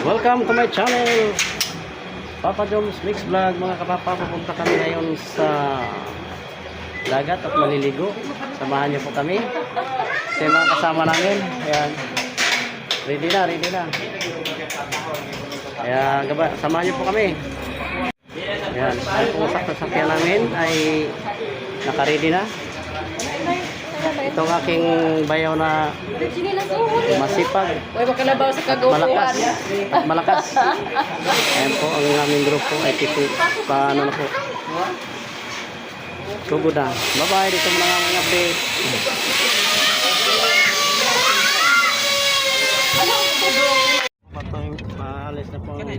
Welcome to my channel, Papa Joms Mix Vlog. Mga kapapa, pupunta kami ngayon sa dagat at maliligo. Samahan niyo po kami. Ito yung mga kasama namin. Ayan. Ready na. Ayan, samahan niyo po kami. Ayan, ang pusak na sakyan namin ay naka-ready na. Ito ang aking bayaw na masipag, malakas. Ayan po ang aming grupo ay tipo paano na po. Sugod na. Bye bye, dito mo na ang update. Maalis na po ang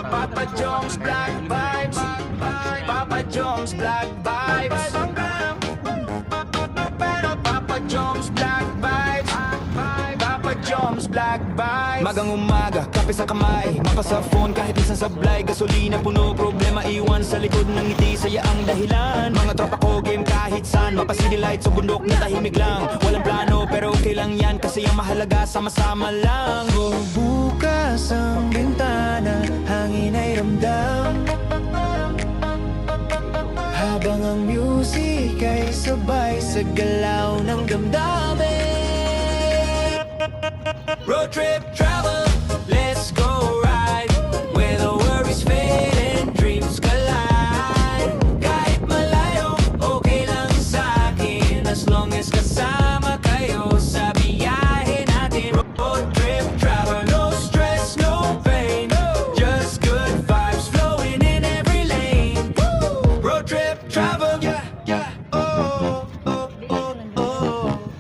Papa Joms Black Vibes, Papa Joms Black Vibes, Papa Joms Black Vibes, Papa Joms Black Vibes. Magang umaga, kape sa kamay, mapa sa phone kahit isang sablay. Gasolina puno, problema iwan sa likod ng ngiti, saya ang dahilan. Mga tropa ko game kahit saan, mapa city lights sa bundok na tahimik lang. Walang plano pero okay lang yan, kasi ang mahalaga sama-sama lang. Bukas ang bintana, hangin ay ramdam, habang ang music ay sabay sa galaw ng damdamin. Road trip travel, let's go ride, where the worries fade and dreams collide. Kahit malayo, okay lang sa'kin, as long as kasama kayo sa biyahe natin. Road trip travel, no stress, no pain, just good vibes flowing in every lane. Road trip travel, yeah, oh.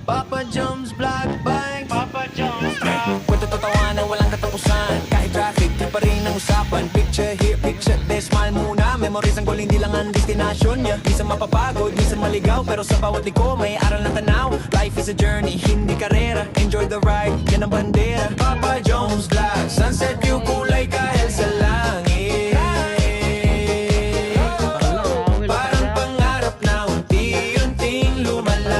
Papa Joms Black Bike, Papa Joms Black. Kwento tatawanan, walang katapusan, kahit traffic, di pa rin ang usapan. Picture here, picture there, smile muna. Memories ang goal, hindi lang ang destination niya. Minsan mapapagod, minsan maligaw, pero sa bawat liko may aral na tanaw. Life is a journey, hindi karera. Enjoy the ride, yan ang bandera. Papa Joms Black, sunset view, kulay kahit sa langit. Parang pangarap na unti-unting lumalapit.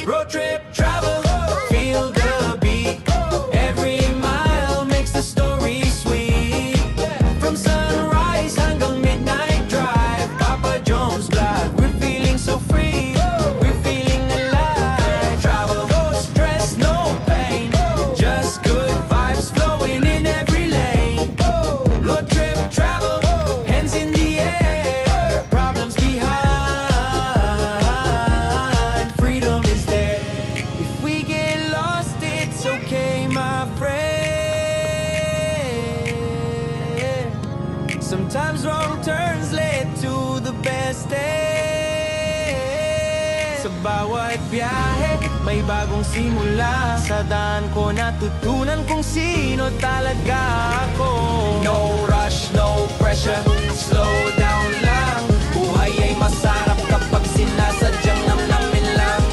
Road trip travel, feel the beat. Every mile makes the story sweet. From sunrise hanggang midnight drive, Papa Joms Black, we're feeling so free, we're feeling alive. Travel, no stress, no pain, just good vibes flowing in every lane. Road trip travel, hands in the air, problems behind, freedom is there. If we get lost, it's okay, my friend. Sometimes wrong turns lead to the best end. Sa bawat biyahe, may bagong simula. Sa daan ko natutunan kung sino talaga ako. No rush, no pressure, slow down lang. Buhay ay masarap kapag sinasadyang namnamin lang.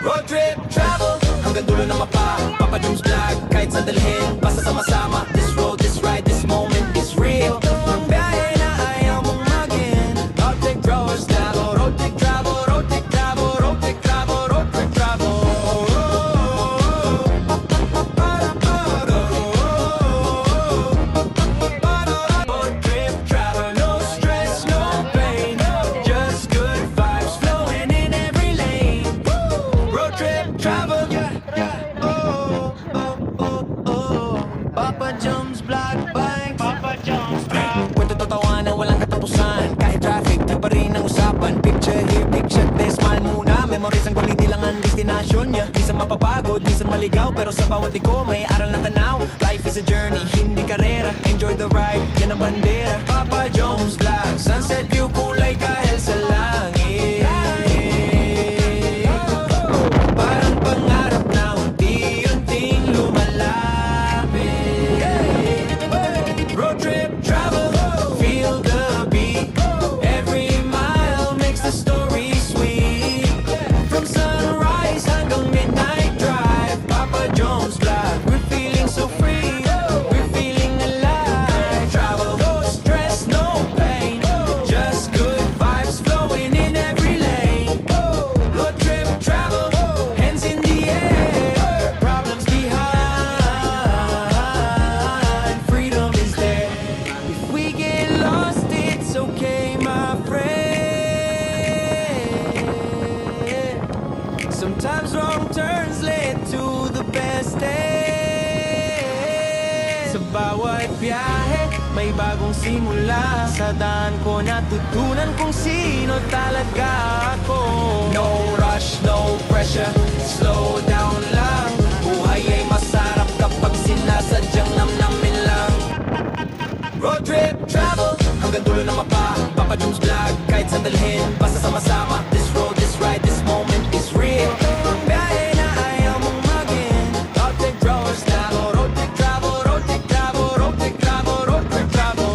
Road trip travel, hanggang dulo ng mapa. Papa Joms Black, kahit sandalhin, basta sama-sama. This road, this ride, this moment is real. Ang biyahe na ayaw mong magin. Road trip travel, road trip travel, road trip travel, road trip travel, road trip travel. Road trip travel, no stress, no pain, just good vibes flowing in every lane. Road trip travel, Papa Joms Black Bike, Papa Joms Black. Kwento tatawanan, walang katapusan, kahit traffic, di pa rin ang usapan. Picture here, picture there, smile muna. Memories ang goal, hindi lang ang destination niya. Minsan mapapagod, minsan maligaw, pero sa bawat liko may aral na tanaw. Life is a journey, hindi karera. Enjoy the ride, yan ang bandera. Papa Joms Black, sunset view, kulay kahit sa langit. Parang pangarap na unti-unting lumalapit. Road trip travel, feel the beat. Every mile makes the story sweet. From sunrise hanggang midnight drive, Papa Joms Black, we're feeling so free, we're feeling alive. Travel, no bawat biyahe, may bagong simula. Sa daan ko natutunan kung sino talaga ako. No rush, no pressure, slow down lang. Buhay ay masarap kapag sinasadyang namnamin lang. Road trip, travel, hanggang dulo ng mapa. Papa Jones Vlog, kahit sandalhin, basta sama-sama. This road, this ride, this moment is real. Biyahe na ayaw mong magin. Road trip, road travel, road trip travel, road trip travel, road trip travel, road trip travel.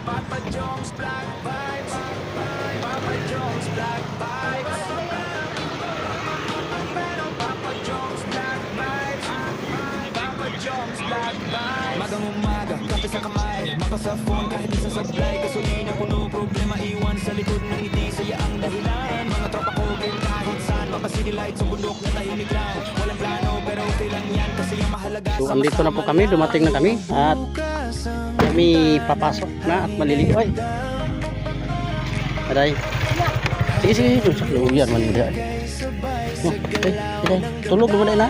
Papa Jones Black Vibes, Papa Jones Black Vibes, Papa Jones Black Vibes, Papa Jones Black Vibes. Magang umaga, kape sa kamay, mapa sa phone kahit isa sablay. Gasolina puno, problema iwan sa likod ng ngiti, saya ang dahilan. Mga tropa ko game kahit saan, mapa city lights sa bundok na tahimik lang. Walang plano pero okay lang yan kasi yung mahalaga. So, andito na po kami, dumating na kami at kami papasok na at maliligo. Ay, aday. Sige, sige, doon sa luyan man nila. Tulog mo na.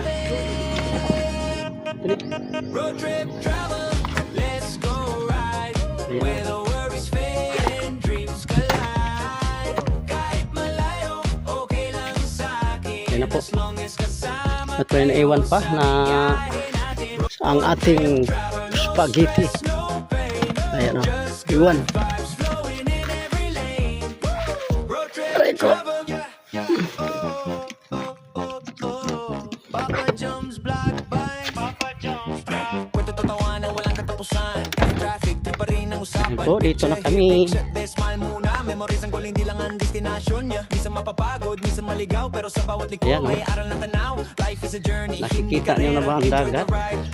Road trip travel, let's go ride. Where the worries fade and dreams collide. Kahit malayo, okay lang sa'kin. Ayan na po. As long as kasama. At may naiwan pa na ang ating spaghetti. Ayan o, iwan. Aray ko. Papa Jones Black Vibes, Papa Jones Black. Kwento tatawanan, walang katapusan. Traffic, di pa rin ang usapan. Ayan po, dito na kami. Smile muna, memories ang goal, hindi lang ang destinasyon niya. Minsan mapapagod, minsan maligaw, pero sa bawat liko Ayan, may aral na tanaw. Life is a journey. Nakikita niyo na ba ang dagat?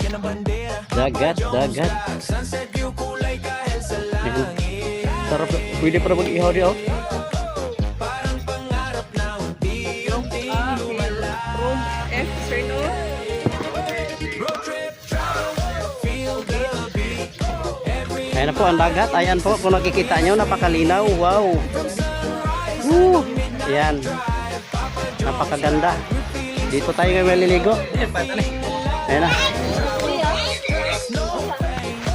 Yan ang bandera. Dagat, dagat. Sunset view, kulay kahel sa langit. Sarap, pwede pa na mag-ihaw di oh. Parang pangarap na unti-unti lumala. Room F, sir, no? Road trip travel, feel the beat. Every Ayan na po ang dagat. Ayan po, kung nakikita nyo, napakalinaw. Wow. Woo. Ayan. Napakaganda. Dito tayo ngayon maliligo. Ayan na.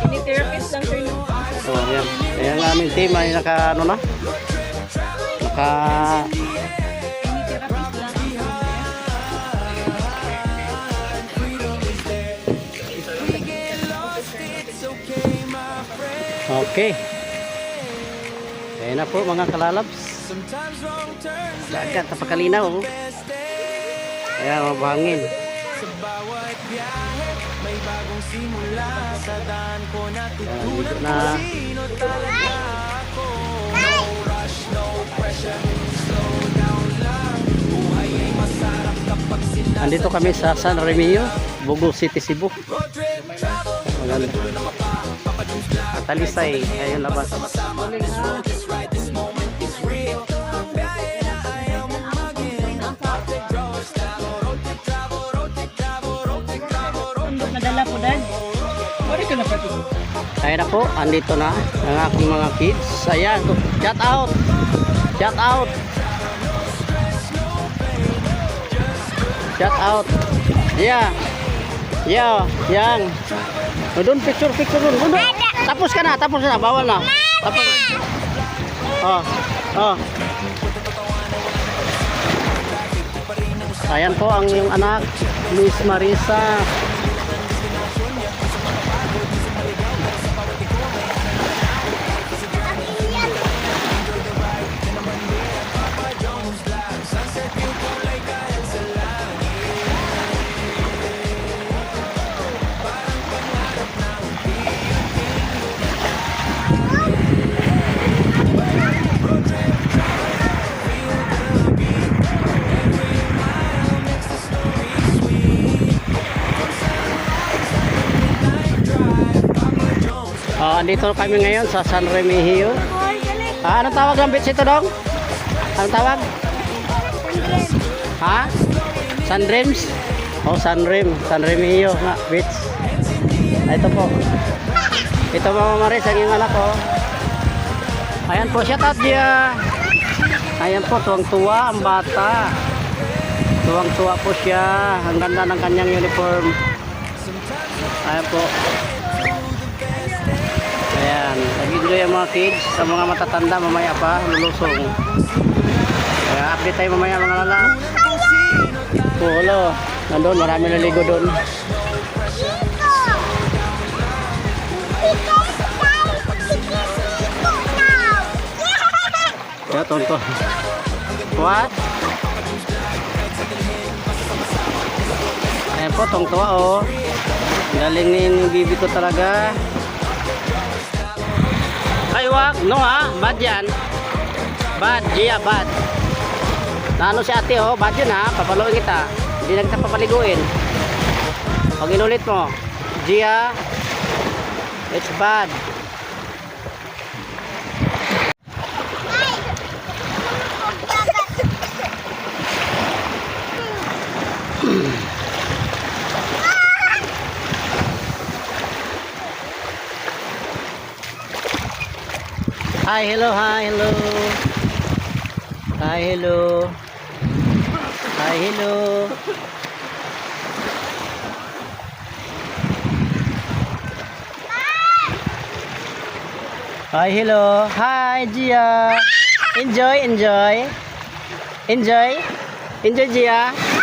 Ini-therapist lang, sir, no? Oh, ayan. Ayan ang aming team ay naka ano na? Naka Ini-therapist lang. okay. Ayan na po mga kalalabs. sometimes wrong turns Dagat, napakalinaw. Oh. Ayan, mabangin. sa bawat biyahe. May bagong simula. Sa daan ko natutunan na. kung sino talaga ako. No rush, no pressure. Slow down lang. Buhay ay masarap kapag sinasadya. Andito kami sa San Remigio, Bogo City, Cebu. Road trip travel. Maganda. Talisay, ayun labas. Sama-sama. This road, this ride, this moment is real. Biyahe na ayaw mong maging. Road trip travel, road trip travel, road trip travel, road trip travel, road Tundok nadala po, dad. Wari ka na pati. Ayan na po, andito na ang aking mga kids. Ayan, shout out! Shout out! Shout out! Yeah! Yeah! Yang! O, doon, picture doon. Doon. Tapos ka na, bawal na. Tapos. Oh, oh. Ayan po ang yung anak, Miss Marisa. Andito kami ngayon sa San Remigio. Anong tawag ng beach ito, dong? Anong tawag? Ha? San Dreams? Oh, San Remigio nga, beach. Ito po. Ito Mama Maris, ang iyong anak ko. Ayan po, shout out Gia. Ayan po, tuwang-tuwa ang bata. Tuwang-tuwa po siya. Ang ganda ng kanyang uniform. Ayan po. Ayan, nag-enjoy ang mga kids. Sa mga matatanda, mamaya pa, lulusong. Kaya update tayo mamaya mga lala. Pulo. Nandun, marami naligo doon. Kaya tonto. What? Ayan po, tong-tuwa oh. Galing ni bibi ko talaga. Ay wag, no ha? Bad yan. Bad, Gia, bad. Naano si ate oh, bad yun ha. Papaluin kita. Hindi na kita papaliguin. Pag inulit mo, Gia, it's bad. Hi, hello, hi, hello. Hi, hello. Hi, hello. Hi, hello. Hi, Gia. Enjoy, enjoy. Enjoy. Enjoy, Gia.